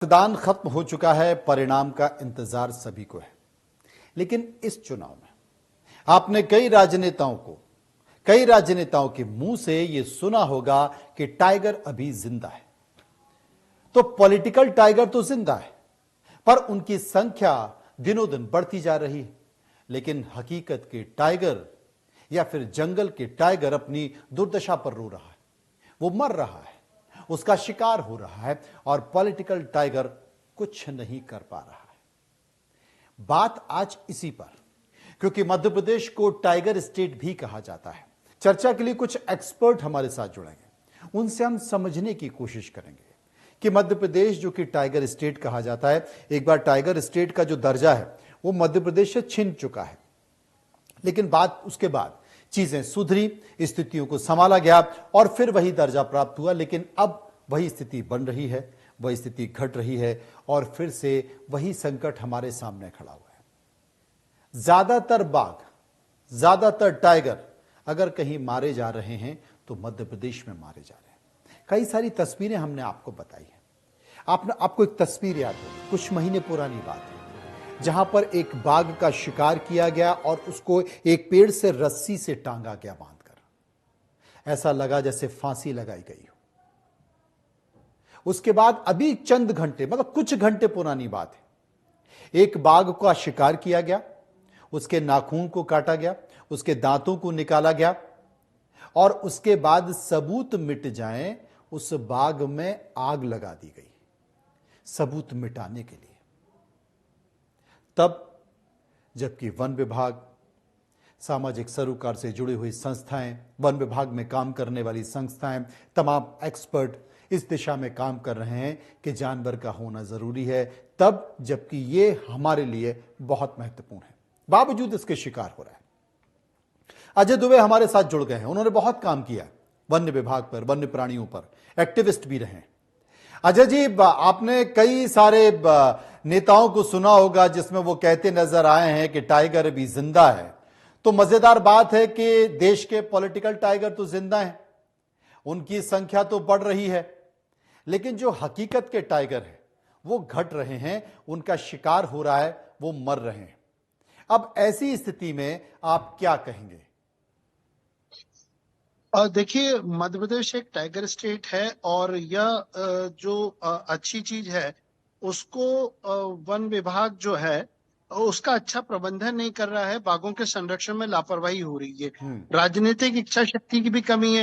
मतदान खत्म हो चुका है। परिणाम का इंतजार सभी को है, लेकिन इस चुनाव में आपने कई राजनेताओं के मुंह से यह सुना होगा कि टाइगर अभी जिंदा है। तो पॉलिटिकल टाइगर तो जिंदा है, पर उनकी संख्या दिनों दिन बढ़ती जा रही है। लेकिन हकीकत के टाइगर या फिर जंगल के टाइगर अपनी दुर्दशा पर रो रहा है, वो मर रहा है, उसका शिकार हो रहा है और पॉलिटिकल टाइगर कुछ नहीं कर पा रहा है। बात आज इसी पर, क्योंकि मध्य प्रदेश को टाइगर स्टेट भी कहा जाता है। चर्चा के लिए कुछ एक्सपर्ट हमारे साथ जुड़ेंगे, उनसे हम समझने की कोशिश करेंगे कि मध्य प्रदेश जो कि टाइगर स्टेट कहा जाता है, एक बार टाइगर स्टेट का जो दर्जा है वो मध्य प्रदेश से छिन चुका है, लेकिन उसके बाद चीजें सुधरी, स्थितियों को संभाला गया और फिर वही दर्जा प्राप्त हुआ। लेकिन अब वही स्थिति बन रही है, वही स्थिति घट रही है और फिर से वही संकट हमारे सामने खड़ा हुआ है। ज्यादातर टाइगर अगर कहीं मारे जा रहे हैं तो मध्य प्रदेश में मारे जा रहे हैं। कई सारी तस्वीरें हमने आपको बताई हैं। आपको एक तस्वीर याद होगी, कुछ महीने पुरानी बात है, जहां पर एक बाघ का शिकार किया गया और उसको एक पेड़ से रस्सी से टांगा गया बांधकर। ऐसा लगा जैसे फांसी लगाई गई हो। उसके बाद अभी चंद घंटे, मतलब कुछ घंटे पुरानी बात है, एक बाघ का शिकार किया गया, उसके नाखून को काटा गया, उसके दांतों को निकाला गया और उसके बाद सबूत मिट जाएं, उस बाघ में आग लगा दी गई सबूत मिटाने के लिए। तब जबकि वन विभाग, सामाजिक सरोकार से जुड़ी हुई संस्थाएं, वन विभाग में काम करने वाली संस्थाएं, तमाम एक्सपर्ट इस दिशा में काम कर रहे हैं कि जानवर का होना जरूरी है, तब जबकि ये हमारे लिए बहुत महत्वपूर्ण है, बावजूद इसके शिकार हो रहा है। अजय दुबे हमारे साथ जुड़ गए हैं। उन्होंने बहुत काम किया वन्य विभाग पर, वन्य प्राणियों पर, एक्टिविस्ट भी रहे। अजय जी, आपने कई सारे नेताओं को सुना होगा जिसमें वो कहते नजर आए हैं कि टाइगर अभी जिंदा है। तो मजेदार बात है कि देश के पॉलिटिकल टाइगर तो जिंदा हैं, उनकी संख्या तो बढ़ रही है, लेकिन जो हकीकत के टाइगर हैं वो घट रहे हैं, उनका शिकार हो रहा है, वो मर रहे हैं। अब ऐसी स्थिति में आप क्या कहेंगे? देखिए, मध्य प्रदेश एक टाइगर स्टेट है और यह जो अच्छी चीज है उसको वन विभाग जो है उसका अच्छा प्रबंधन नहीं कर रहा है। बाघों के संरक्षण में लापरवाही हो रही है, राजनीतिक इच्छा शक्ति की भी कमी है।